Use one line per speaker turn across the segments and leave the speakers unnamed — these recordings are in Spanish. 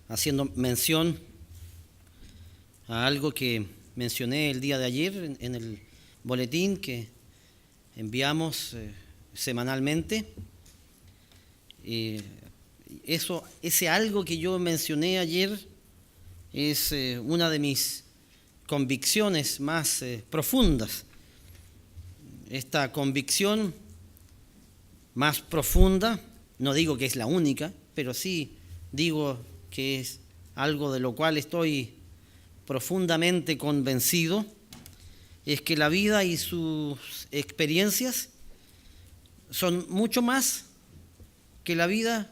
haciendo mención a algo que mencioné el día de ayer en el boletín que enviamos semanalmente. Ese algo que yo mencioné ayer es una de mis convicciones más profundas. Esta convicción más profunda, no digo que es la única, pero sí digo que es algo de lo cual estoy profundamente convencido, es que la vida y sus experiencias son mucho más que la vida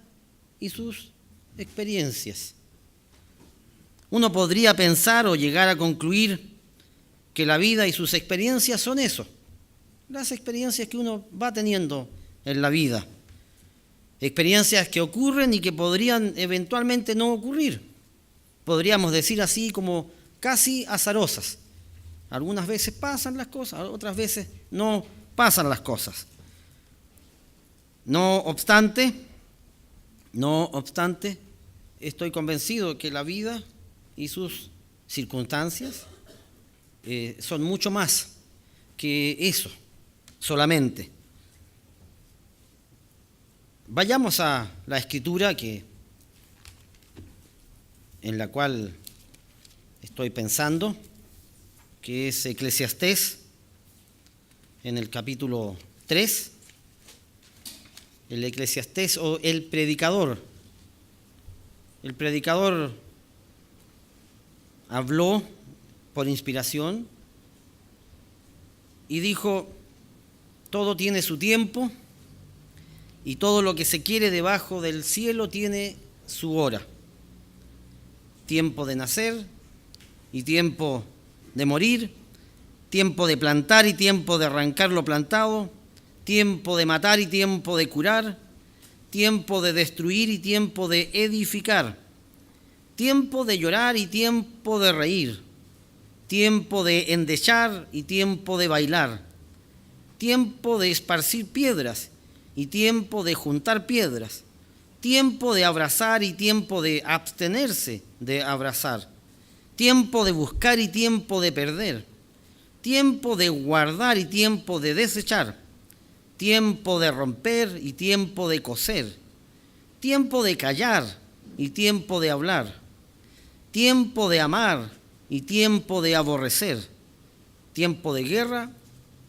y sus experiencias. Uno podría pensar o llegar a concluir que la vida y sus experiencias son eso, las experiencias que uno va teniendo en la vida, experiencias que ocurren y que podrían eventualmente no ocurrir, podríamos decir así como casi azarosas. Algunas veces pasan las cosas, otras veces no pasan las cosas. No obstante, estoy convencido que la vida y sus circunstancias son mucho más que eso, solamente. Vayamos a la escritura en la cual estoy pensando, que es Eclesiastés, en el capítulo 3. El Eclesiastés o el predicador. El predicador habló por inspiración y dijo: todo tiene su tiempo y todo lo que se quiere debajo del cielo tiene su hora. Tiempo de nacer y tiempo de morir, tiempo de plantar y tiempo de arrancar lo plantado, tiempo de matar y tiempo de curar, tiempo de destruir y tiempo de edificar, tiempo de llorar y tiempo de reír, tiempo de endechar y tiempo de bailar, tiempo de esparcir piedras y tiempo de juntar piedras, tiempo de abrazar y tiempo de abstenerse de abrazar, tiempo de buscar y tiempo de perder, tiempo de guardar y tiempo de desechar, tiempo de romper y tiempo de coser, tiempo de callar y tiempo de hablar, tiempo de amar y tiempo de aborrecer, tiempo de guerra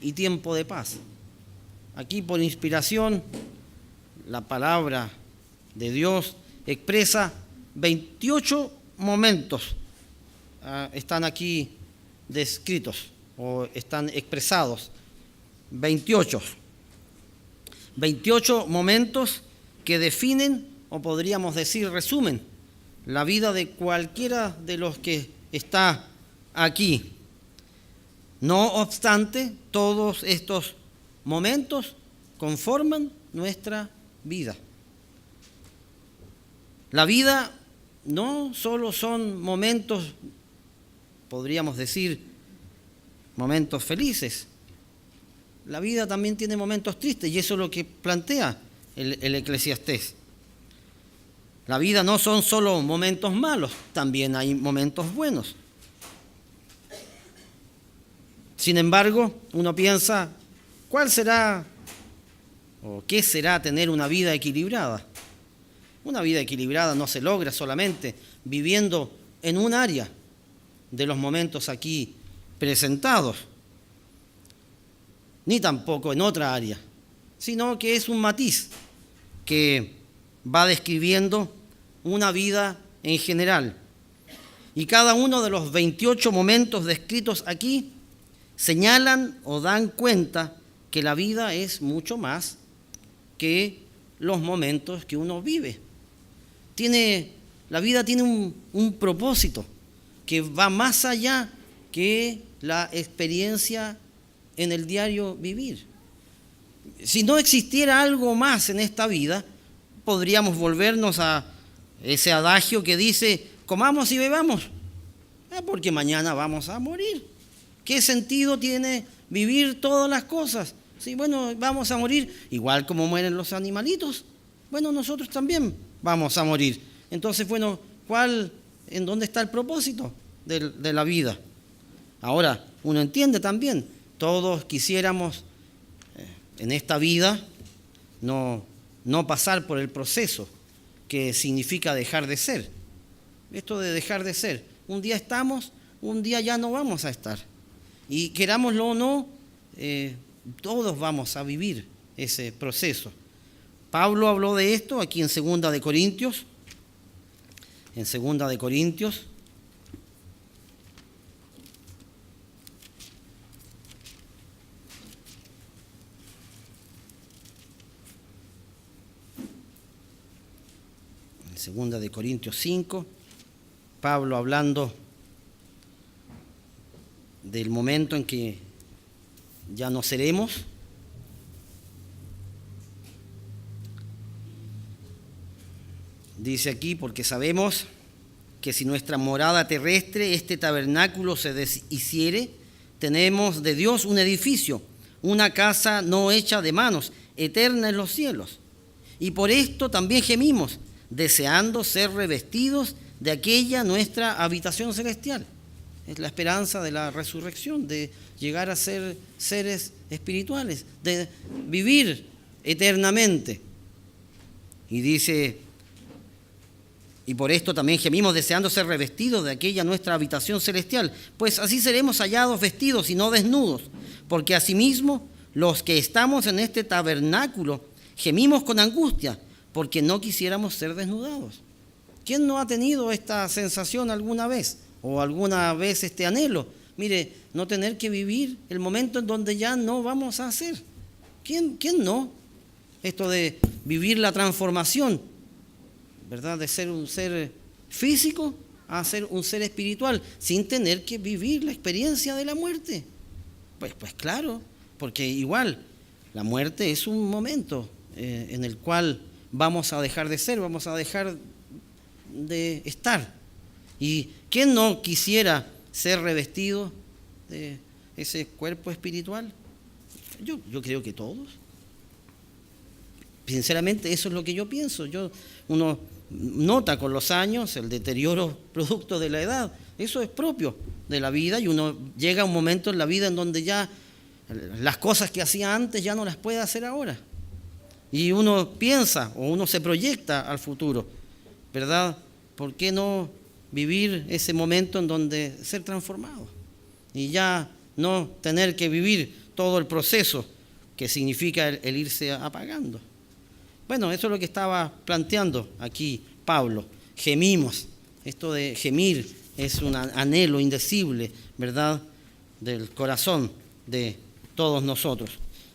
y tiempo de paz. Aquí por inspiración, la palabra de Dios expresa 28 momentos. Están aquí descritos o están expresados 28 momentos que definen, o podríamos decir resumen, la vida de cualquiera de los que está aquí. No obstante, todos estos momentos conforman nuestra vida. La vida no solo son momentos, podríamos decir, momentos felices. La vida también tiene momentos tristes y eso es lo que plantea el Eclesiastés. La vida no son solo momentos malos, también hay momentos buenos. Sin embargo, uno piensa, ¿cuál será o qué será tener una vida equilibrada? Una vida equilibrada no se logra solamente viviendo en un área de los momentos aquí presentados, ni tampoco en otra área, sino que es un matiz que va describiendo una vida en general. Y cada uno de los 28 momentos descritos aquí señalan o dan cuenta que la vida es mucho más que los momentos que uno vive. La vida tiene un propósito que va más allá que la experiencia en el diario vivir. Si no existiera algo más en esta vida, podríamos volvernos a ese adagio que dice: comamos y bebamos, porque mañana vamos a morir. ¿Qué sentido tiene vivir todas las cosas? Sí, bueno, vamos a morir, igual como mueren los animalitos. Bueno, nosotros también vamos a morir. Entonces, bueno, ¿en dónde está el propósito de la vida? Ahora, uno entiende también, todos quisiéramos en esta vida no pasar por el proceso que significa dejar de ser. Esto de dejar de ser, un día estamos, un día ya no vamos a estar. Y querámoslo o no, todos vamos a vivir ese proceso. Pablo habló de esto aquí en 2 de Corintios. En 2 de Corintios. En 2 de Corintios 5, Pablo hablando del momento en que ya no seremos. Dice aquí, porque sabemos que si nuestra morada terrestre, este tabernáculo, se deshiciere, tenemos de Dios un edificio, una casa no hecha de manos, eterna en los cielos. Y por esto también gemimos, deseando ser revestidos de aquella nuestra habitación celestial. Es la esperanza de la resurrección, de llegar a ser seres espirituales, de vivir eternamente. Y dice, y por esto también gemimos deseando ser revestidos de aquella nuestra habitación celestial, pues así seremos hallados vestidos y no desnudos, porque asimismo los que estamos en este tabernáculo gemimos con angustia, porque no quisiéramos ser desnudados. ¿Quién no ha tenido esta sensación alguna vez? ¿O alguna vez este anhelo? Mire, no tener que vivir el momento en donde ya no vamos a hacer. ¿Quién no? Esto de vivir la transformación, ¿verdad? De ser un ser físico a ser un ser espiritual, sin tener que vivir la experiencia de la muerte. Pues claro, porque igual la muerte es un momento en el cual vamos a dejar de ser, vamos a dejar de estar. ¿Y quién no quisiera ser revestido de ese cuerpo espiritual? Yo creo que todos. Sinceramente, eso es lo que yo pienso. Uno nota con los años el deterioro producto de la edad. Eso es propio de la vida y uno llega a un momento en la vida en donde ya las cosas que hacía antes ya no las puede hacer ahora. Y uno piensa o uno se proyecta al futuro, ¿verdad? ¿Por qué no vivir ese momento en donde ser transformado y ya no tener que vivir todo el proceso que significa el irse apagando? Bueno, eso es lo que estaba planteando aquí Pablo. Gemimos. Esto de gemir es un anhelo indecible, ¿verdad?, del corazón de todos nosotros.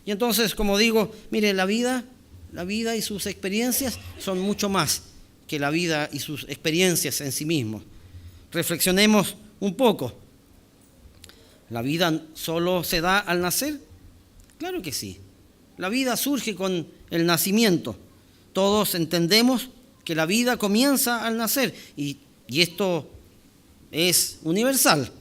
Y entonces, como digo, mire, la vida y sus experiencias son mucho más que la vida y sus experiencias en sí mismos. Reflexionemos un poco. ¿La vida solo se da al nacer? Claro que sí. La vida surge con el nacimiento. Todos entendemos que la vida comienza al nacer y esto es universal.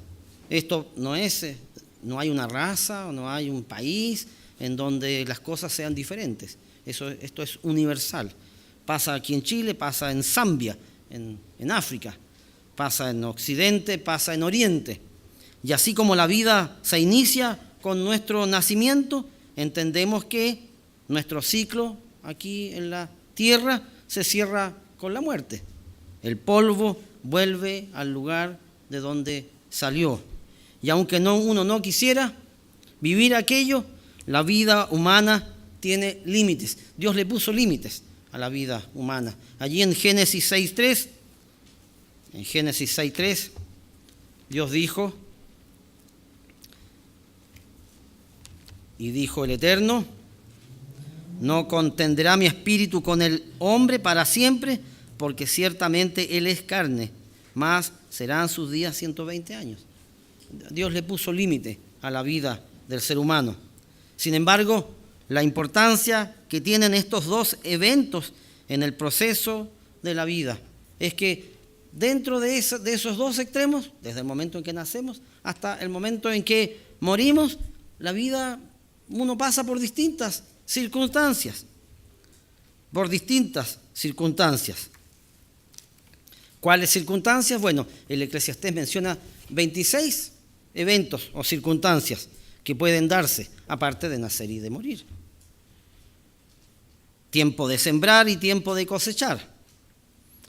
Esto no hay una raza, no hay un país en donde las cosas sean diferentes. Esto es universal. Pasa aquí en Chile, pasa en Zambia, en África, pasa en Occidente, pasa en Oriente. Y así como la vida se inicia con nuestro nacimiento, entendemos que nuestro ciclo aquí en la tierra se cierra con la muerte. El polvo vuelve al lugar de donde salió. Y aunque uno no quisiera vivir aquello, la vida humana tiene límites. Dios le puso límites a la vida humana. Allí en Génesis 6:3, Dios dijo, y dijo el Eterno, no contenderá mi espíritu con el hombre para siempre, porque ciertamente él es carne, mas serán sus días 120 años. Dios le puso límite a la vida del ser humano. Sin embargo, la importancia que tienen estos dos eventos en el proceso de la vida es que dentro de esos dos extremos, desde el momento en que nacemos hasta el momento en que morimos, la vida, uno pasa por distintas circunstancias. ¿Cuáles circunstancias? Bueno, el Eclesiastés menciona 26 eventos o circunstancias que pueden darse, aparte de nacer y de morir. Tiempo de sembrar y tiempo de cosechar.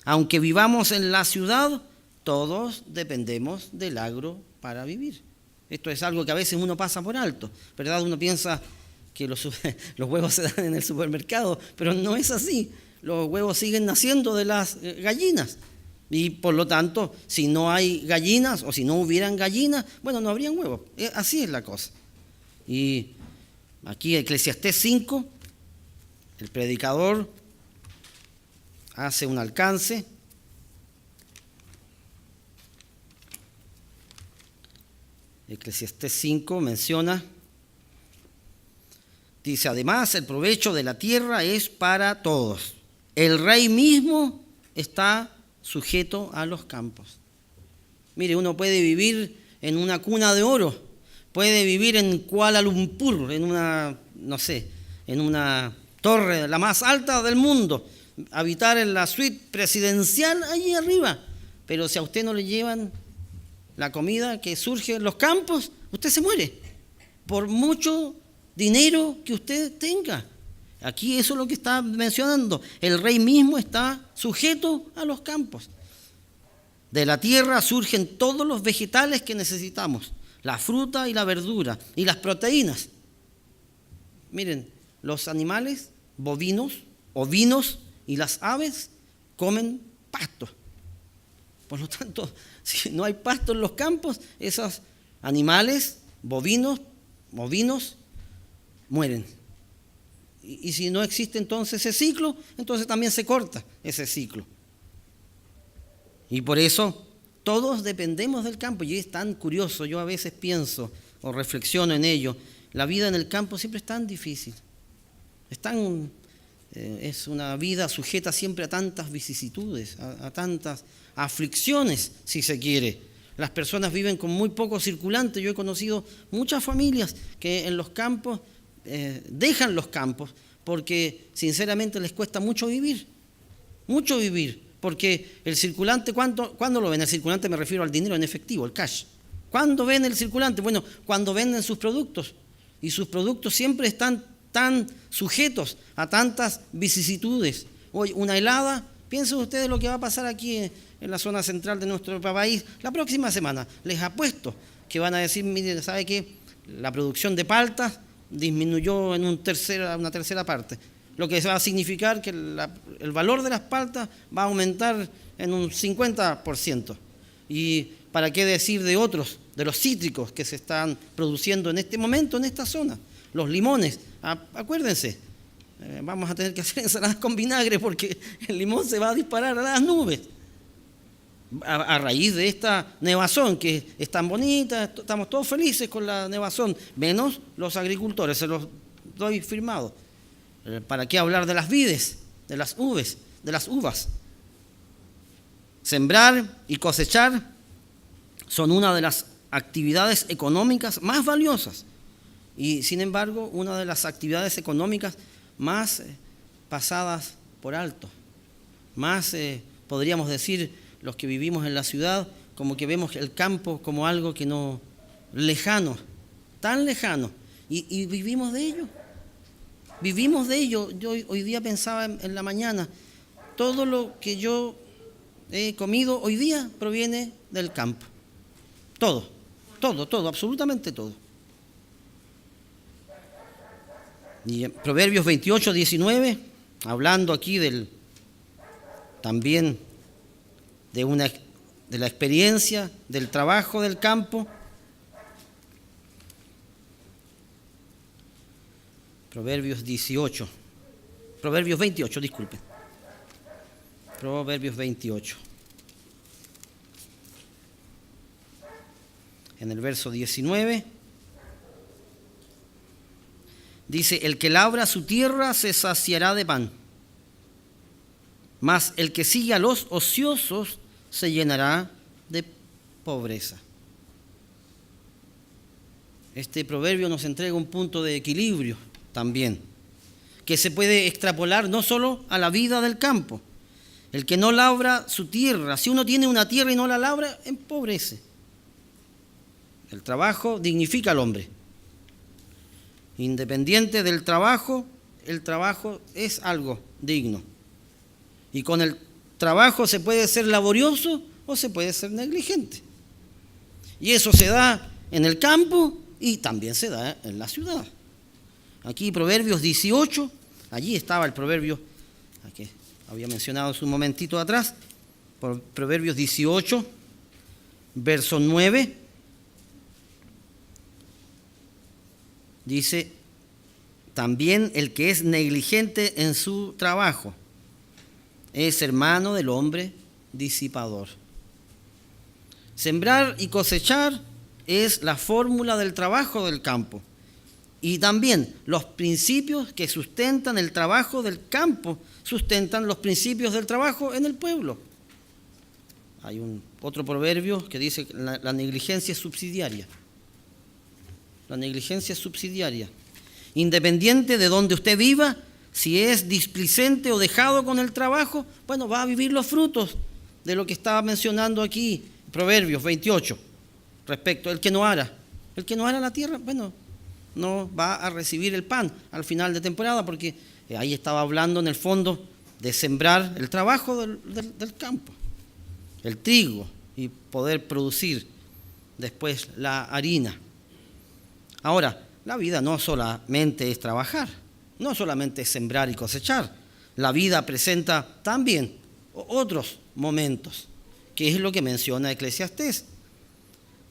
Aunque vivamos en la ciudad, todos dependemos del agro para vivir. Esto es algo que a veces uno pasa por alto, ¿verdad? Uno piensa que los huevos se dan en el supermercado, pero no es así. Los huevos siguen naciendo de las gallinas. Y por lo tanto, si no hay gallinas o si no hubieran gallinas, bueno, no habrían huevos. Así es la cosa. Y aquí Eclesiastés 5, el predicador hace un alcance. Eclesiastés 5 menciona, dice, además el provecho de la tierra es para todos. El rey mismo está sujeto a los campos. Mire, uno puede vivir en una cuna de oro, puede vivir en Kuala Lumpur, en una, no sé, en una torre, la más alta del mundo, habitar en la suite presidencial allí arriba, pero si a usted no le llevan la comida que surge en los campos, usted se muere, por mucho dinero que usted tenga. Aquí eso es lo que está mencionando. El rey mismo está sujeto a los campos. De la tierra surgen todos los vegetales que necesitamos, la fruta y la verdura y las proteínas. Miren, los animales bovinos, ovinos y las aves comen pasto. Por lo tanto, si no hay pasto en los campos, esos animales bovinos, ovinos, mueren. Y si no existe entonces ese ciclo, entonces también se corta ese ciclo. Y por eso todos dependemos del campo. Y es tan curioso, yo a veces pienso o reflexiono en ello, la vida en el campo siempre es tan difícil. Es una vida sujeta siempre a tantas vicisitudes, a tantas aflicciones, si se quiere. Las personas viven con muy poco circulante. Yo he conocido muchas familias que en los campos dejan los campos porque sinceramente les cuesta mucho vivir, porque el circulante, ¿cuándo lo ven? El circulante me refiero al dinero en efectivo, el cash. ¿Cuándo ven el circulante? Bueno, cuando venden sus productos, y sus productos siempre están tan sujetos a tantas vicisitudes. Hoy una helada, piensen ustedes lo que va a pasar aquí en la zona central de nuestro país la próxima semana. Les apuesto que van a decir, miren, ¿sabe qué? La producción de paltas disminuyó en una tercera parte, lo que va a significar que el valor de las paltas va a aumentar en un 50%. Y para qué decir de otros, de los cítricos que se están produciendo en este momento en esta zona. Los limones, acuérdense, vamos a tener que hacer ensaladas con vinagre porque el limón se va a disparar a las nubes. A raíz de esta nevazón que es tan bonita, estamos todos felices con la nevazón, menos los agricultores, se los doy firmado. ¿Para qué hablar de las vides, de las uvas? Sembrar y cosechar son una de las actividades económicas más valiosas y, sin embargo, una de las actividades económicas más pasadas por alto. Más, podríamos decir, los que vivimos en la ciudad, como que vemos el campo como algo que no, lejano, tan lejano, y vivimos de ello. Vivimos de ello. Yo hoy día pensaba en la mañana, todo lo que yo he comido hoy día proviene del campo. Todo, absolutamente todo. Y en Proverbios 28, 19, hablando aquí también de la experiencia, del trabajo del campo. Proverbios 28, Proverbios 28, disculpen. Proverbios 28. En el verso 19 dice, el que labra su tierra se saciará de pan, mas el que sigue a los ociosos se llenará de pobreza. Este proverbio nos entrega un punto de equilibrio también, que se puede extrapolar no solo a la vida del campo. El que no labra su tierra, si uno tiene una tierra y no la labra, empobrece. El trabajo dignifica al hombre. Independiente del trabajo, el trabajo es algo digno. Y con el trabajo se puede ser laborioso o se puede ser negligente. Y eso se da en el campo y también se da en la ciudad. Aquí Proverbios 18, allí estaba el proverbio que había mencionado hace un momentito atrás, Proverbios 18, verso 9, dice: también el que es negligente en su trabajo es hermano del hombre disipador. Sembrar y cosechar es la fórmula del trabajo del campo. Y también los principios que sustentan el trabajo del campo sustentan los principios del trabajo en el pueblo. Hay otro proverbio que dice que la negligencia es subsidiaria. La negligencia es subsidiaria. Independiente de donde usted viva, si es displicente o dejado con el trabajo, bueno, va a vivir los frutos de lo que estaba mencionando aquí, Proverbios 28, respecto al que no ara. El que no ara la tierra, bueno, no va a recibir el pan al final de temporada, porque ahí estaba hablando en el fondo de sembrar el trabajo del campo, el trigo, y poder producir después la harina. Ahora, la vida no solamente es trabajar, no solamente es sembrar y cosechar. La vida presenta también otros momentos, que es lo que menciona Eclesiastés.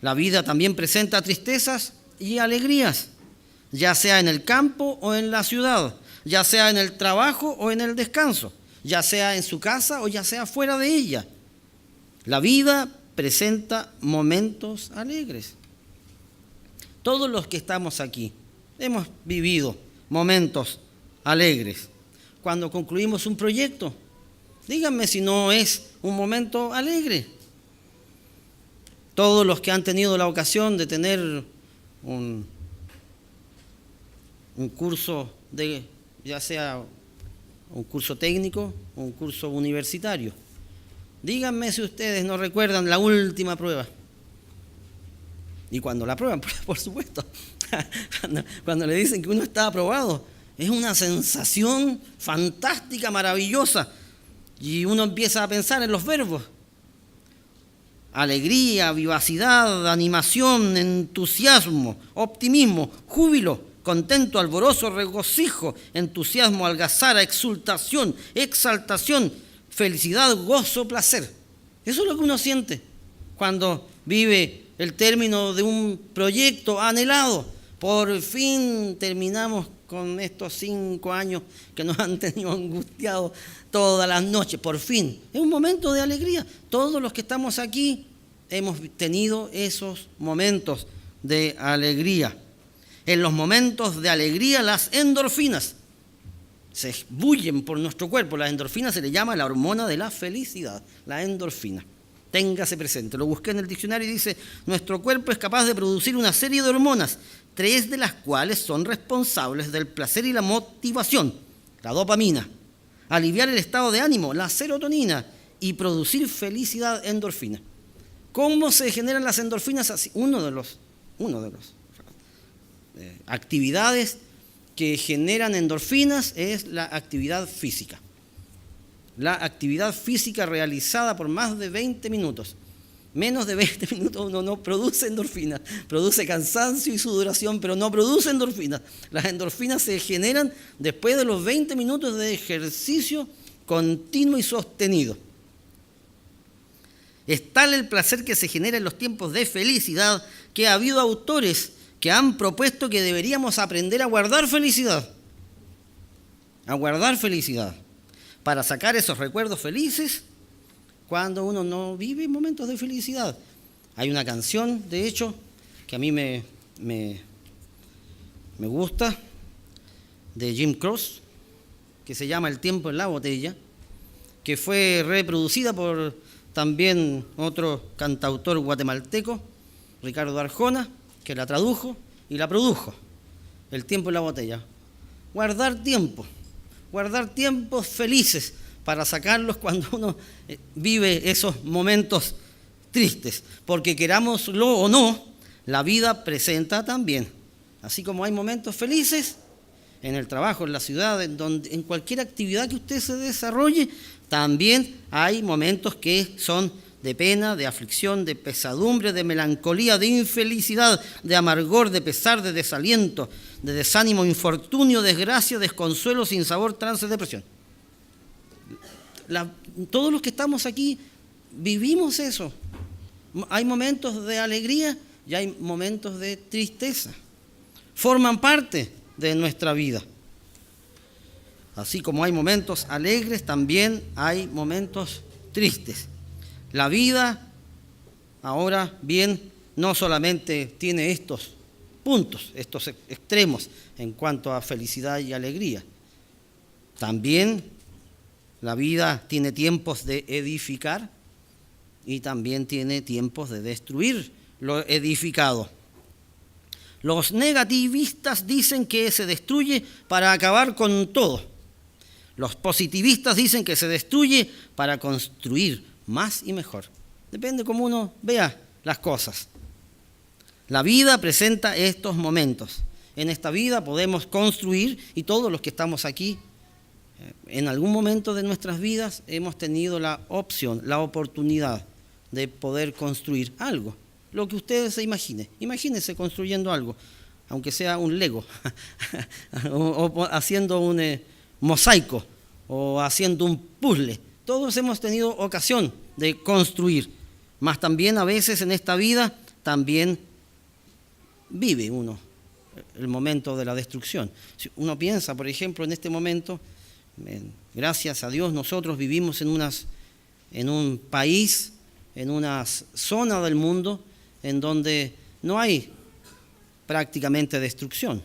La vida también presenta tristezas y alegrías, ya sea en el campo o en la ciudad, ya sea en el trabajo o en el descanso, ya sea en su casa o ya sea fuera de ella. La vida presenta momentos alegres. Todos los que estamos aquí hemos vivido momentos alegres. Cuando concluimos un proyecto, díganme si no es un momento alegre. Todos los que han tenido la ocasión de tener un curso ya sea un curso técnico o un curso universitario, díganme si ustedes no recuerdan la última prueba. Y cuando la aprueban, por supuesto, cuando le dicen que uno está aprobado, es una sensación fantástica, maravillosa. Y uno empieza a pensar en los verbos: alegría, vivacidad, animación, entusiasmo, optimismo, júbilo, contento, alborozo, regocijo, entusiasmo, algazara, exultación, exaltación, felicidad, gozo, placer. Eso es lo que uno siente cuando vive el término de un proyecto anhelado. Por fin terminamos con estos 5 años que nos han tenido angustiados todas las noches. Por fin, es un momento de alegría. Todos los que estamos aquí hemos tenido esos momentos de alegría. En los momentos de alegría, las endorfinas se bullen por nuestro cuerpo. Las endorfinas se le llama la hormona de la felicidad, la endorfina. Téngase presente. Lo busqué en el diccionario y dice: nuestro cuerpo es capaz de producir una serie de hormonas, 3 de las cuales son responsables del placer y la motivación: la dopamina, aliviar el estado de ánimo, la serotonina, y producir felicidad, endorfina. ¿Cómo se generan las endorfinas? Así, uno de los actividades que generan endorfinas es la actividad física. La actividad física realizada por más de 20 minutos. Menos de 20 minutos uno no produce endorfinas. Produce cansancio y sudoración, pero no produce endorfinas. Las endorfinas se generan después de los 20 minutos de ejercicio continuo y sostenido. Es tal el placer que se genera en los tiempos de felicidad que ha habido autores que han propuesto que deberíamos aprender a guardar felicidad. A guardar felicidad. Para sacar esos recuerdos felices cuando uno no vive momentos de felicidad. Hay una canción, de hecho, que a mí me gusta, de Jim Croce, que se llama El tiempo en la botella, que fue reproducida por también otro cantautor guatemalteco, Ricardo Arjona, que la tradujo y la produjo. El tiempo en la botella. Guardar tiempos felices para sacarlos cuando uno vive esos momentos tristes, porque querámoslo o no, la vida presenta también, así como hay momentos felices en el trabajo, en la ciudad, en cualquier actividad que usted se desarrolle, también hay momentos que son de pena, de aflicción, de pesadumbre, de melancolía, de infelicidad, de amargor, de pesar, de desaliento, de desánimo, infortunio, desgracia, desconsuelo, sinsabor, trance, depresión. Todos los que estamos aquí vivimos eso. Hay momentos de alegría y hay momentos de tristeza. Forman parte de nuestra vida. Así como hay momentos alegres, también hay momentos tristes. La vida, ahora bien, no solamente tiene estos puntos, estos extremos en cuanto a felicidad y alegría. También la vida tiene tiempos de edificar y también tiene tiempos de destruir lo edificado. Los negativistas dicen que se destruye para acabar con todo. Los positivistas dicen que se destruye para construir más y mejor. Depende cómo uno vea las cosas. La vida presenta estos momentos. En esta vida podemos construir, y todos los que estamos aquí, en algún momento de nuestras vidas hemos tenido la opción, la oportunidad de poder construir algo. Lo que ustedes se imaginen. Imagínense construyendo algo, aunque sea un Lego, o haciendo un mosaico, o haciendo un puzzle. Todos hemos tenido ocasión de construir, mas también a veces en esta vida también vive uno el momento de la destrucción. Si uno piensa, por ejemplo, en este momento, gracias a Dios nosotros vivimos en un país, en una zona del mundo en donde no hay prácticamente destrucción.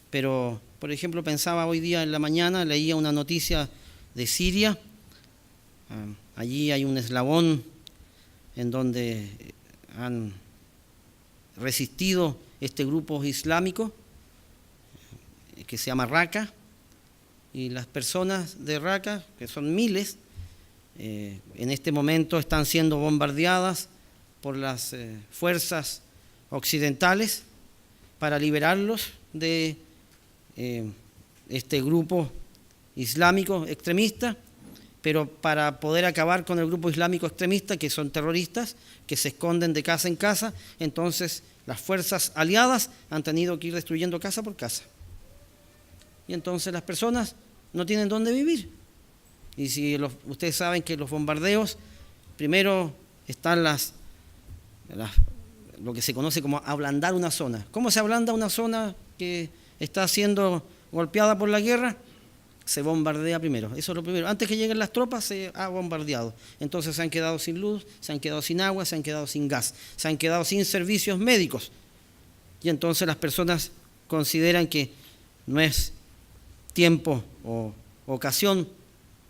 Pero, por ejemplo, pensaba hoy día en la mañana, leía una noticia de Siria. Allí hay un eslabón en donde han resistido este grupo islámico que se llama Raqqa, y las personas de Raqqa, que son miles, en este momento están siendo bombardeadas por las fuerzas occidentales para liberarlos de este grupo islámico extremista, pero para poder acabar con el grupo islámico extremista, que son terroristas, que se esconden de casa en casa, entonces las fuerzas aliadas han tenido que ir destruyendo casa por casa. Y entonces las personas no tienen dónde vivir. Y si ustedes saben que los bombardeos, primero están lo que se conoce como ablandar una zona. ¿Cómo se ablanda una zona que está siendo golpeada por la guerra? Se bombardea primero, eso es lo primero. Antes que lleguen las tropas se ha bombardeado. Entonces se han quedado sin luz, se han quedado sin agua, se han quedado sin gas, se han quedado sin servicios médicos. Y entonces las personas consideran que no es tiempo o ocasión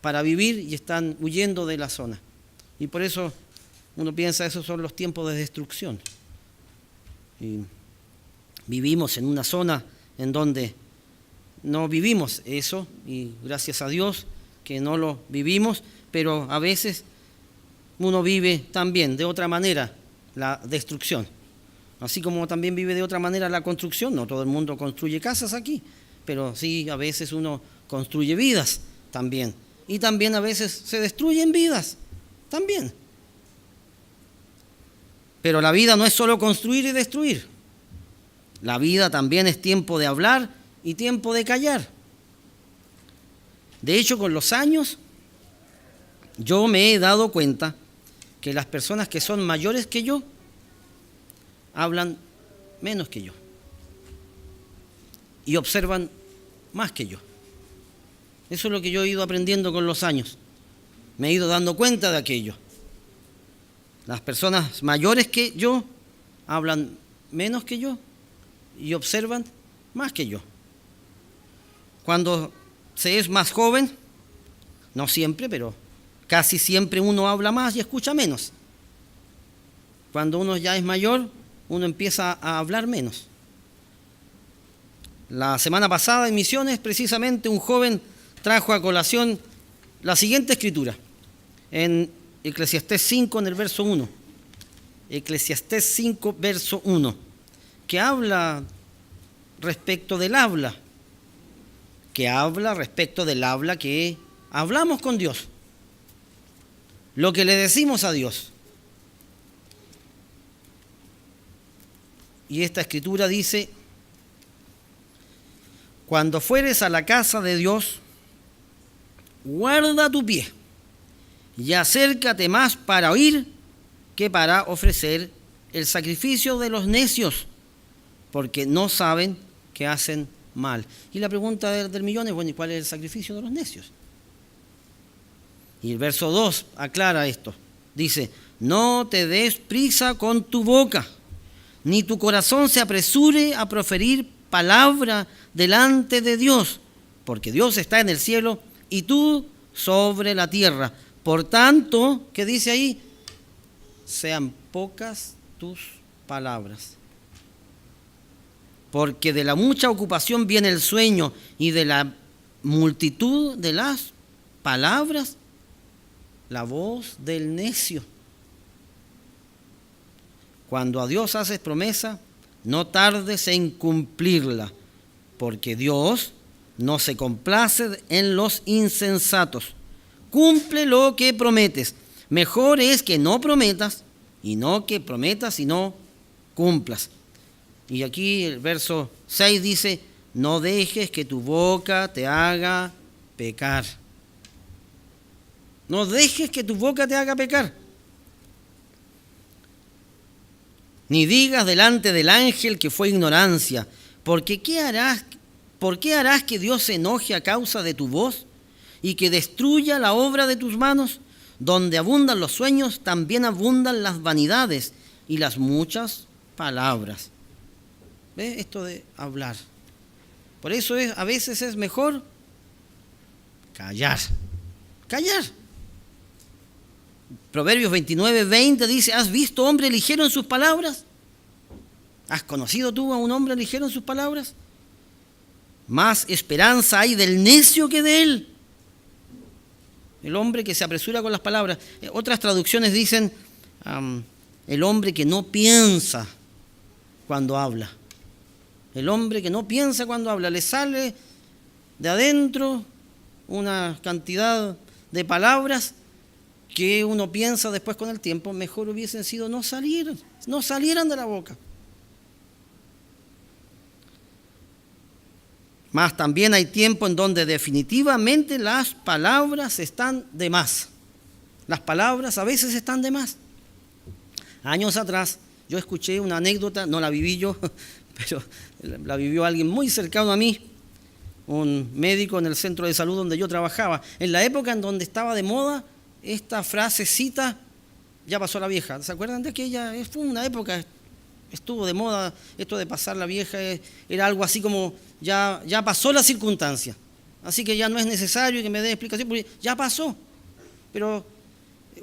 para vivir y están huyendo de la zona. Y por eso uno piensa, esos son los tiempos de destrucción. Y vivimos en una zona en donde no vivimos eso, y gracias a Dios que no lo vivimos, pero a veces uno vive también de otra manera la destrucción. Así como también vive de otra manera la construcción. No todo el mundo construye casas aquí, pero sí a veces uno construye vidas también. Y también a veces se destruyen vidas también. Pero la vida no es solo construir y destruir. La vida también es tiempo de hablar y tiempo de callar. De hecho, con los años, yo me he dado cuenta que las personas que son mayores que yo hablan menos que yo y observan más que yo. Eso es lo que yo he ido aprendiendo con los años. Me he ido dando cuenta de aquello. Las personas mayores que yo hablan menos que yo y observan más que yo. Cuando se es más joven, no siempre, pero casi siempre uno habla más y escucha menos. Cuando uno ya es mayor, uno empieza a hablar menos. La semana pasada en Misiones, precisamente un joven trajo a colación la siguiente escritura, en Eclesiastés 5, en el verso 1. Eclesiastés 5, verso 1, que habla respecto del habla, que hablamos con Dios, lo que le decimos a Dios. Y esta escritura dice: cuando fueres a la casa de Dios, guarda tu pie y acércate más para oír que para ofrecer el sacrificio de los necios, porque no saben que hacen mal. Y la pregunta del millón es, bueno, ¿y cuál es el sacrificio de los necios? Y el verso 2 aclara esto. Dice: no te des prisa con tu boca, ni tu corazón se apresure a proferir palabra delante de Dios, porque Dios está en el cielo y tú sobre la tierra. Por tanto, ¿qué dice ahí? Sean pocas tus palabras. Porque de la mucha ocupación viene el sueño, y de la multitud de las palabras, la voz del necio. Cuando a Dios haces promesa, no tardes en cumplirla, porque Dios no se complace en los insensatos. Cumple lo que prometes. Mejor es que no prometas, y no que prometas y no cumplas. Y aquí el verso 6 dice: no dejes que tu boca te haga pecar. No dejes que tu boca te haga pecar. Ni digas delante del ángel que fue ignorancia, porque ¿por qué harás que Dios se enoje a causa de tu voz y que destruya la obra de tus manos? Donde abundan los sueños, también abundan las vanidades y las muchas palabras. ¿Ves? Esto de hablar. Por eso a veces es mejor callar. Callar. Proverbios 29:20 dice: ¿has visto hombre ligero en sus palabras? ¿Has conocido tú a un hombre ligero en sus palabras? Más esperanza hay del necio que de él. El hombre que se apresura con las palabras. Otras traducciones dicen el hombre que no piensa cuando habla. El hombre que no piensa cuando habla. Le sale de adentro una cantidad de palabras que uno piensa después con el tiempo, mejor hubiesen sido no salieran de la boca. Mas también hay tiempo en donde definitivamente las palabras están de más. Las palabras a veces están de más. Años atrás yo escuché una anécdota, no la viví yo, pero la vivió alguien muy cercano a mí, un médico en el centro de salud donde yo trabajaba. En la época en donde estaba de moda esta frasecita: ya pasó la vieja. ¿Se acuerdan de aquella? Fue una época, estuvo de moda esto de pasar la vieja, era algo así como ya pasó la circunstancia, así que ya no es necesario que me dé explicación porque ya pasó. Pero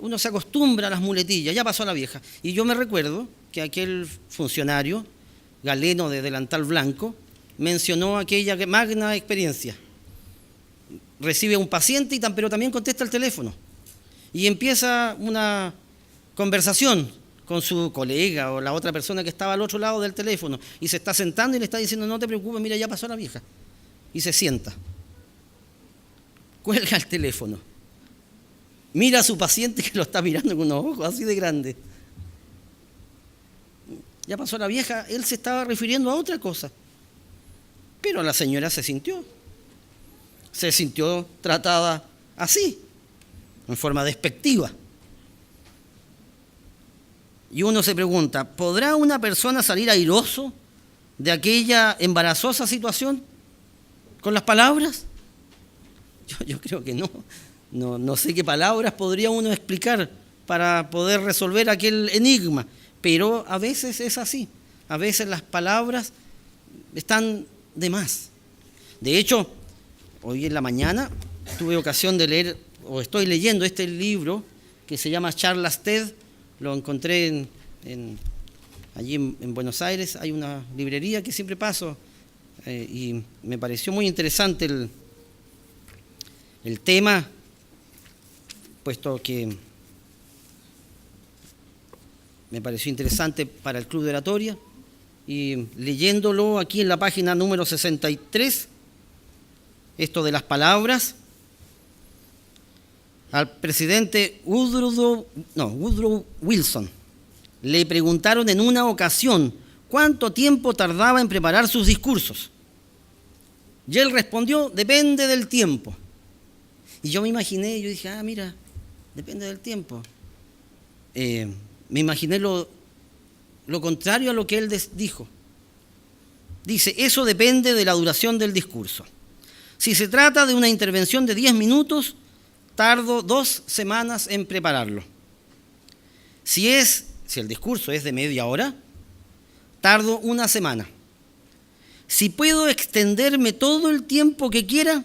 uno se acostumbra a las muletillas: ya pasó la vieja. Y yo me recuerdo que aquel funcionario galeno de delantal blanco mencionó aquella magna experiencia. Recibe a un paciente, pero también contesta el teléfono. Y empieza una conversación con su colega o la otra persona que estaba al otro lado del teléfono. Y se está sentando y le está diciendo: no te preocupes, mira, ya pasó la vieja. Y se sienta. Cuelga el teléfono. Mira a su paciente que lo está mirando con unos ojos así de grandes. Ya pasó la vieja, él se estaba refiriendo a otra cosa. Pero la señora se sintió tratada así, en forma despectiva. Y uno se pregunta: ¿podrá una persona salir airoso de aquella embarazosa situación con las palabras? Yo creo que no. No sé qué palabras podría uno explicar para poder resolver aquel enigma. Pero a veces es así. A veces las palabras están de más. De hecho, hoy en la mañana tuve ocasión de leer, o estoy leyendo este libro que se llama Charlas TED. Lo encontré allí en Buenos Aires. Hay una librería que siempre paso y me pareció muy interesante el tema puesto que me pareció interesante para el Club de Oratoria, y leyéndolo aquí en la página número 63, esto de las palabras, al presidente Woodrow Wilson le preguntaron en una ocasión cuánto tiempo tardaba en preparar sus discursos. Y él respondió, depende del tiempo. Y yo me imaginé, yo dije, mira, depende del tiempo. Me imaginé lo contrario a lo que él dijo. Dice, eso depende de la duración del discurso. Si se trata de una intervención de 10 minutos, tardo 2 semanas en prepararlo. Si el discurso es de media hora, tardo 1 semana. Si puedo extenderme todo el tiempo que quiera,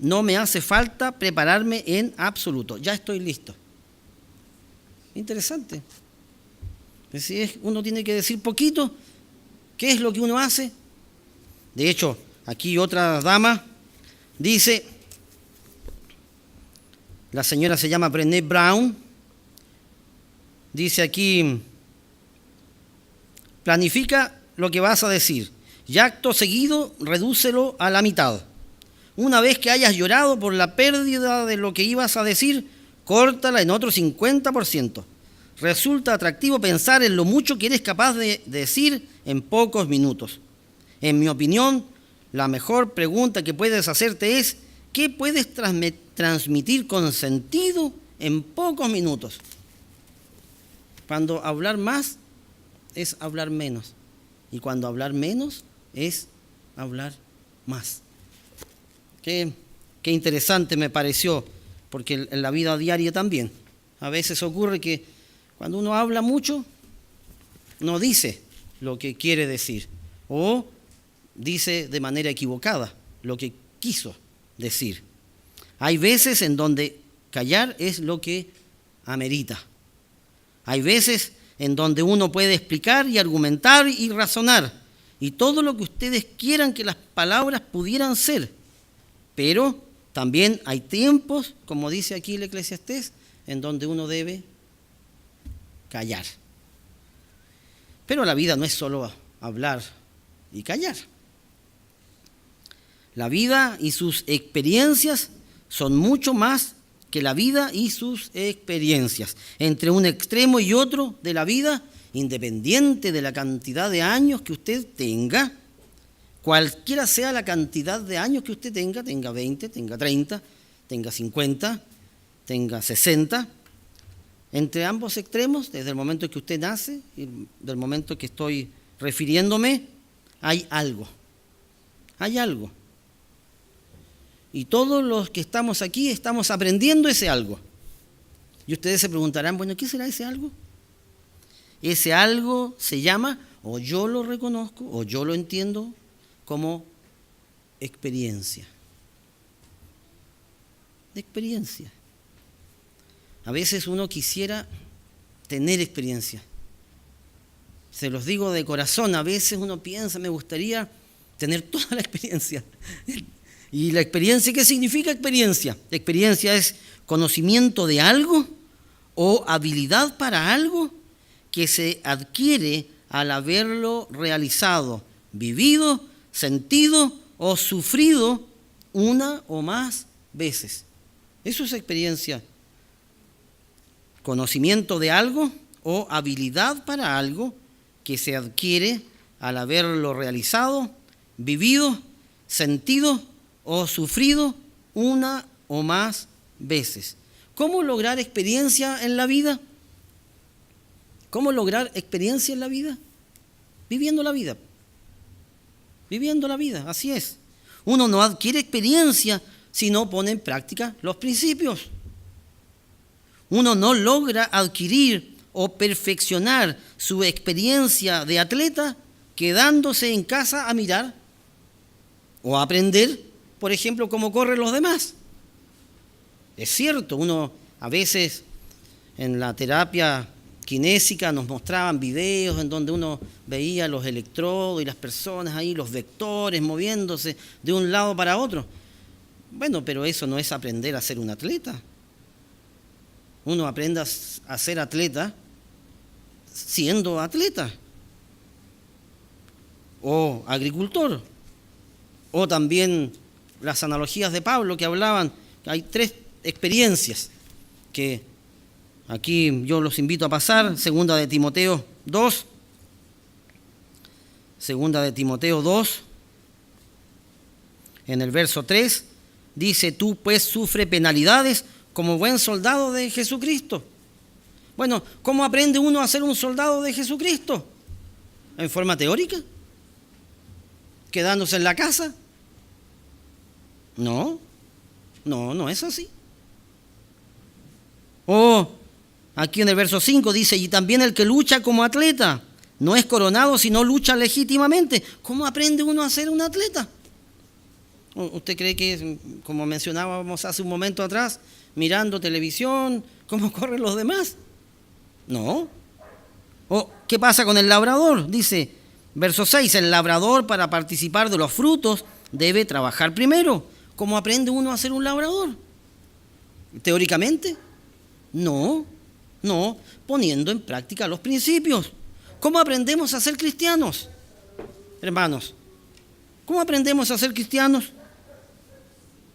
no me hace falta prepararme en absoluto. Ya estoy listo. Interesante. Si uno tiene que decir poquito, ¿qué es lo que uno hace? De hecho, aquí otra dama dice, la señora se llama Brené Brown, dice aquí, planifica lo que vas a decir y acto seguido redúcelo a la mitad. Una vez que hayas llorado por la pérdida de lo que ibas a decir, córtala en otro 50%. Resulta atractivo pensar en lo mucho que eres capaz de decir en pocos minutos. En mi opinión, la mejor pregunta que puedes hacerte es, ¿qué puedes transmitir con sentido en pocos minutos? Cuando hablar más es hablar menos. Y cuando hablar menos es hablar más. Qué interesante me pareció, porque en la vida diaria también. A veces ocurre que cuando uno habla mucho, no dice lo que quiere decir o dice de manera equivocada lo que quiso decir. Hay veces en donde callar es lo que amerita. Hay veces en donde uno puede explicar y argumentar y razonar y todo lo que ustedes quieran que las palabras pudieran ser. Pero también hay tiempos, como dice aquí el Eclesiastés, en donde uno debe callar. Pero la vida no es solo hablar y callar. La vida y sus experiencias son mucho más que la vida y sus experiencias. Entre un extremo y otro de la vida, independiente de la cantidad de años que usted tenga, cualquiera sea la cantidad de años que usted tenga 20, tenga 30, tenga 50, tenga 60, entre ambos extremos, desde el momento en que usted nace y del momento que estoy refiriéndome, hay algo. Hay algo. Y todos los que estamos aquí estamos aprendiendo ese algo. Y ustedes se preguntarán, bueno, ¿qué será ese algo? Ese algo se llama, o yo lo reconozco, o yo lo entiendo como experiencia. Experiencia. A veces uno quisiera tener experiencia. Se los digo de corazón, a veces uno piensa, me gustaría tener toda la experiencia. ¿Y la experiencia qué significa experiencia? La experiencia es conocimiento de algo o habilidad para algo que se adquiere al haberlo realizado, vivido, sentido o sufrido una o más veces. Eso es experiencia. Conocimiento de algo o habilidad para algo que se adquiere al haberlo realizado, vivido, sentido o sufrido una o más veces. ¿Cómo lograr experiencia en la vida? ¿Cómo lograr experiencia en la vida? Viviendo la vida. Viviendo la vida, así es. Uno no adquiere experiencia si no pone en práctica los principios. Uno no logra adquirir o perfeccionar su experiencia de atleta quedándose en casa a mirar o a aprender, por ejemplo, cómo corren los demás. Es cierto, uno a veces en la terapia kinésica nos mostraban videos en donde uno veía los electrodos y las personas ahí, los vectores moviéndose de un lado para otro. Bueno, pero eso no es aprender a ser un atleta. Uno aprende a ser atleta siendo atleta, o agricultor, o también las analogías de Pablo que hablaban. Hay 3 experiencias que aquí yo los invito a pasar. Segunda de Timoteo 2, en el verso 3, dice: tú pues sufre penalidades como buen soldado de Jesucristo. Bueno, ¿cómo aprende uno a ser un soldado de Jesucristo? ¿En forma teórica? ¿Quedándose en la casa? No es así. Aquí en el verso 5 dice: y también el que lucha como atleta no es coronado, sino lucha legítimamente. ¿Cómo aprende uno a ser un atleta? ¿Usted cree que, como mencionábamos hace un momento atrás, mirando televisión, cómo corren los demás? No. ¿Qué pasa con el labrador? Dice, verso 6, el labrador, para participar de los frutos debe trabajar primero. ¿Cómo aprende uno a ser un labrador? ¿Teóricamente? No, poniendo en práctica los principios. ¿Cómo aprendemos a ser cristianos? Hermanos, ¿cómo aprendemos a ser cristianos?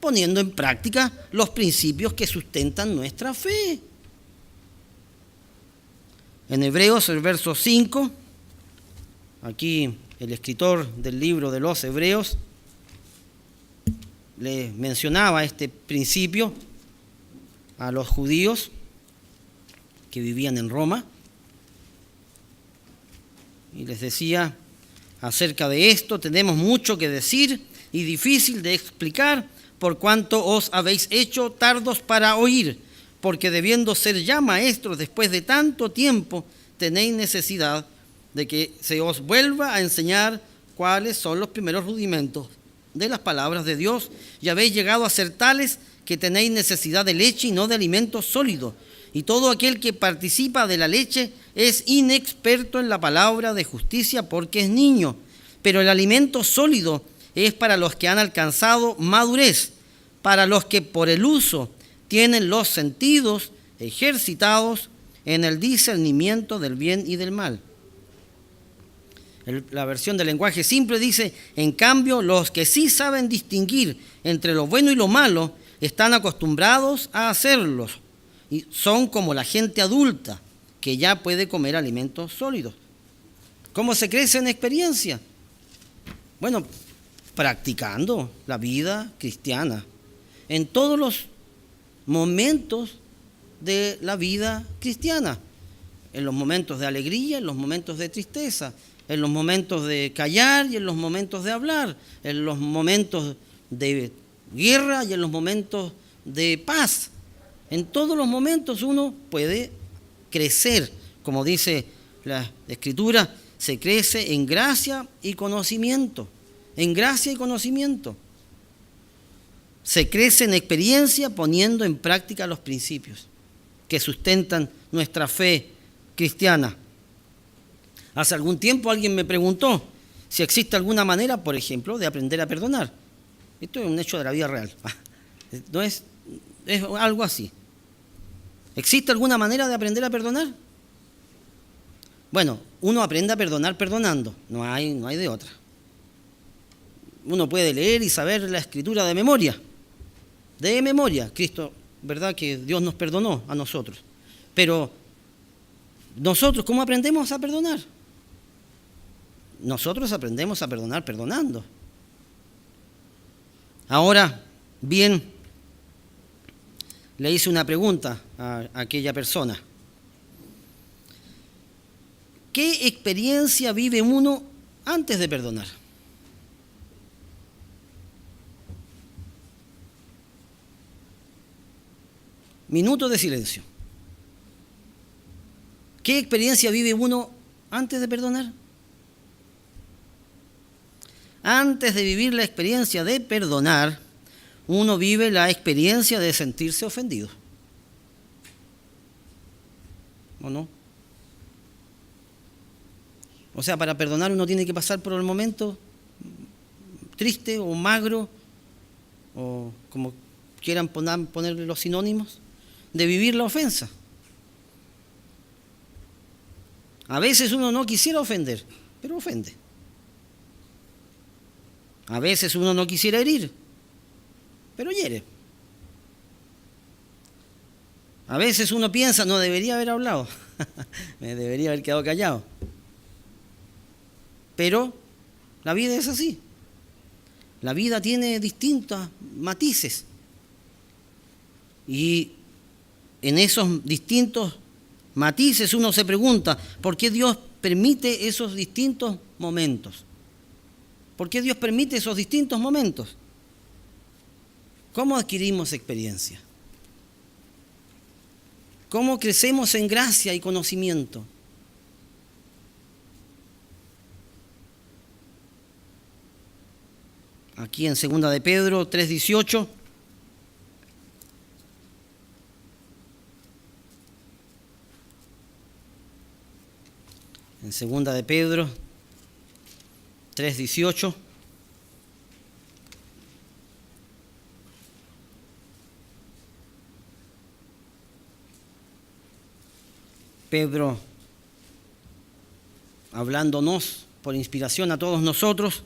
Poniendo en práctica los principios que sustentan nuestra fe. En Hebreos, el verso 5, aquí el escritor del libro de los Hebreos le mencionaba este principio a los judíos que vivían en Roma, y les decía: acerca de esto tenemos mucho que decir y difícil de explicar, por cuanto os habéis hecho tardos para oír, porque debiendo ser ya maestros después de tanto tiempo, tenéis necesidad de que se os vuelva a enseñar cuáles son los primeros rudimentos de las palabras de Dios, y habéis llegado a ser tales que tenéis necesidad de leche y no de alimento sólido. Y todo aquel que participa de la leche es inexperto en la palabra de justicia, porque es niño. Pero el alimento sólido es para los que han alcanzado madurez, para los que por el uso tienen los sentidos ejercitados en el discernimiento del bien y del mal. La versión del lenguaje simple dice: en cambio, los que sí saben distinguir entre lo bueno y lo malo están acostumbrados a hacerlos, y son como la gente adulta que ya puede comer alimentos sólidos. ¿Cómo se crece en experiencia? Bueno, practicando la vida cristiana en todos los momentos de la vida cristiana, en los momentos de alegría, en los momentos de tristeza, en los momentos de callar y en los momentos de hablar, en los momentos de guerra y en los momentos de paz. En todos los momentos uno puede crecer, como dice la Escritura, se crece en gracia y conocimiento, en gracia y conocimiento. Se crece en experiencia poniendo en práctica los principios que sustentan nuestra fe cristiana. Hace algún tiempo alguien me preguntó si existe alguna manera, por ejemplo, de aprender a perdonar. Esto es un hecho de la vida real. No es algo así. ¿Existe alguna manera de aprender a perdonar? Bueno, uno aprende a perdonar perdonando. No hay de otra. Uno puede leer y saber la Escritura de memoria. De memoria. Cristo, ¿verdad? Que Dios nos perdonó a nosotros. Pero nosotros, ¿cómo aprendemos a perdonar? Nosotros aprendemos a perdonar perdonando. Ahora, bien, le hice una pregunta a aquella persona. ¿Qué experiencia vive uno antes de perdonar? Minuto de silencio. ¿Qué experiencia vive uno antes de perdonar? Antes de vivir la experiencia de perdonar, uno vive la experiencia de sentirse ofendido. ¿O no? O sea, para perdonar uno tiene que pasar por el momento triste o magro, o como quieran ponerle los sinónimos, de vivir la ofensa. A veces uno no quisiera ofender, pero ofende. A veces uno no quisiera herir, pero hiere. A veces uno piensa, no debería haber hablado, me debería haber quedado callado. Pero la vida es así. La vida tiene distintos matices. Y en esos distintos matices uno se pregunta, ¿por qué Dios permite esos distintos momentos? ¿Por qué Dios permite esos distintos momentos? ¿Cómo adquirimos experiencia? ¿Cómo crecemos en gracia y conocimiento? Aquí en 2 de Pedro 3:18. En 2 de Pedro 3:18. Pedro, hablándonos por inspiración a todos nosotros,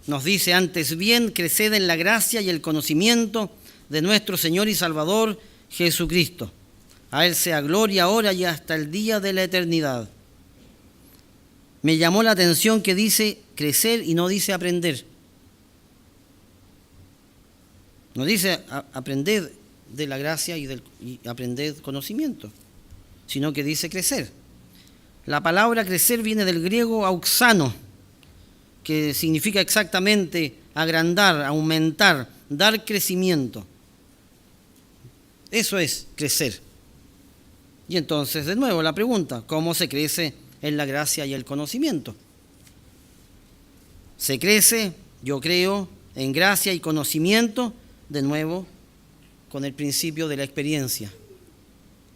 nos dice: antes bien, creced en la gracia y el conocimiento de nuestro Señor y Salvador Jesucristo. A Él sea gloria ahora y hasta el día de la eternidad. Me llamó la atención que dice crecer y no dice aprender. No dice aprender de la gracia y aprender conocimiento, sino que dice crecer. La palabra crecer viene del griego auxano, que significa exactamente agrandar, aumentar, dar crecimiento. Eso es crecer. Y entonces, de nuevo, la pregunta: ¿cómo se crece en la gracia y el conocimiento? Se crece, yo creo, en gracia y conocimiento, de nuevo, con el principio de la experiencia,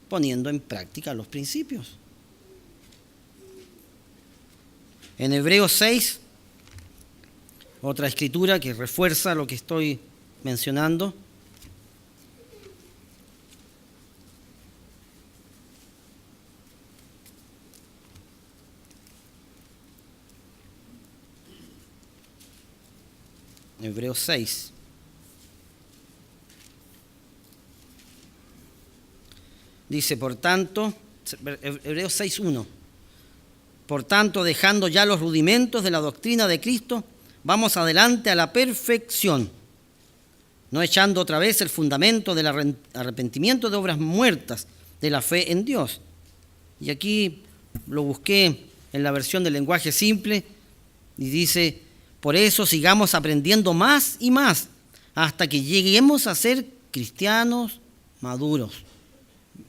poniendo en práctica los principios. En Hebreos 6, otra escritura que refuerza lo que estoy mencionando. Hebreos 6. Dice, por tanto, Hebreos 6:1. Por tanto, dejando ya los rudimentos de la doctrina de Cristo, vamos adelante a la perfección, no echando otra vez el fundamento del arrepentimiento de obras muertas, de la fe en Dios. Y aquí lo busqué en la versión del lenguaje simple y dice: por eso sigamos aprendiendo más y más hasta que lleguemos a ser cristianos maduros.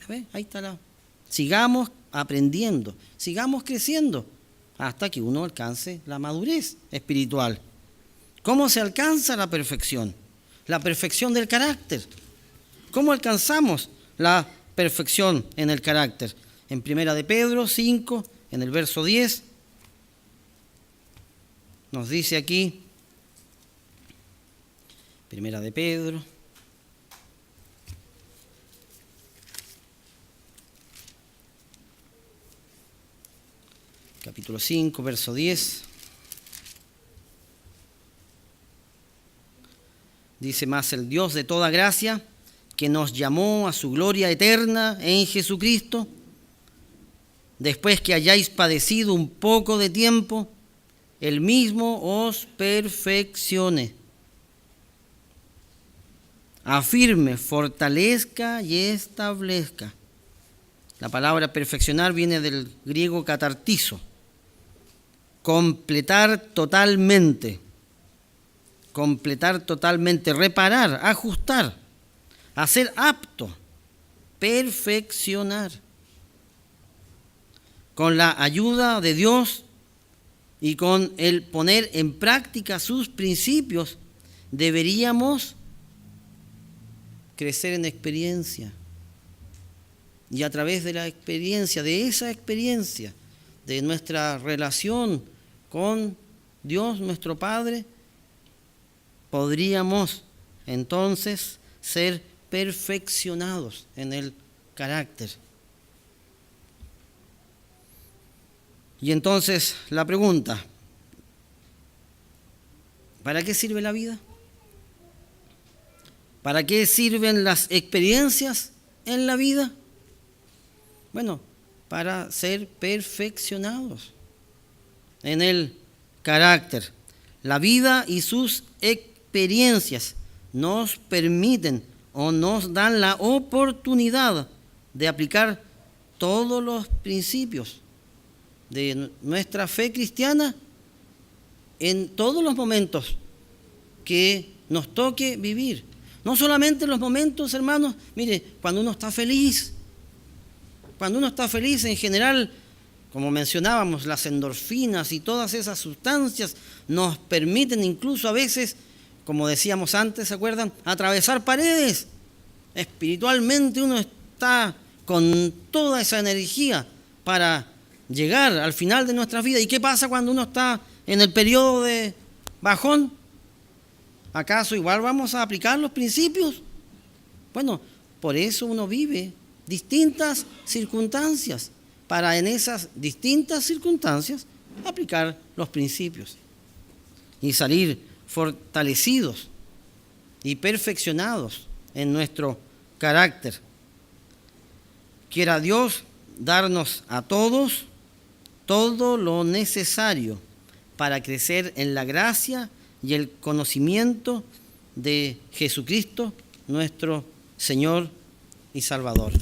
¿Ve? Ahí está sigamos aprendiendo, sigamos creciendo hasta que uno alcance la madurez espiritual. ¿Cómo se alcanza la perfección? La perfección del carácter. ¿Cómo alcanzamos la perfección en el carácter? En 1 de Pedro 5, en el verso 10, nos dice aquí, 1 de Pedro, capítulo 5, verso 10, dice: mas el Dios de toda gracia, que nos llamó a su gloria eterna en Jesucristo, después que hayáis padecido un poco de tiempo, Él mismo os perfeccione, afirme, fortalezca y establezca. La palabra perfeccionar viene del griego catartizo, completar totalmente, reparar, ajustar, hacer apto, perfeccionar. Con la ayuda de Dios y con el poner en práctica sus principios, deberíamos crecer en experiencia. Y a través de la experiencia, de esa experiencia, de nuestra relación con Dios, nuestro Padre, podríamos entonces ser perfeccionados en el carácter. Y entonces la pregunta, ¿para qué sirve la vida? ¿Para qué sirven las experiencias en la vida? Bueno, para ser perfeccionados en el carácter. La vida y sus experiencias nos permiten o nos dan la oportunidad de aplicar todos los principios de nuestra fe cristiana en todos los momentos que nos toque vivir. No solamente en los momentos, hermanos, mire, cuando uno está feliz. Cuando uno está feliz, en general, como mencionábamos, las endorfinas y todas esas sustancias nos permiten incluso a veces, como decíamos antes, ¿se acuerdan?, atravesar paredes. Espiritualmente uno está con toda esa energía para llegar al final de nuestra vida. ¿Y qué pasa cuando uno está en el periodo de bajón? ¿Acaso igual vamos a aplicar los principios? Bueno, por eso uno vive distintas circunstancias, para en esas distintas circunstancias aplicar los principios y salir fortalecidos y perfeccionados en nuestro carácter. Quiera Dios darnos a todos todo lo necesario para crecer en la gracia y el conocimiento de Jesucristo, nuestro Señor y Salvador.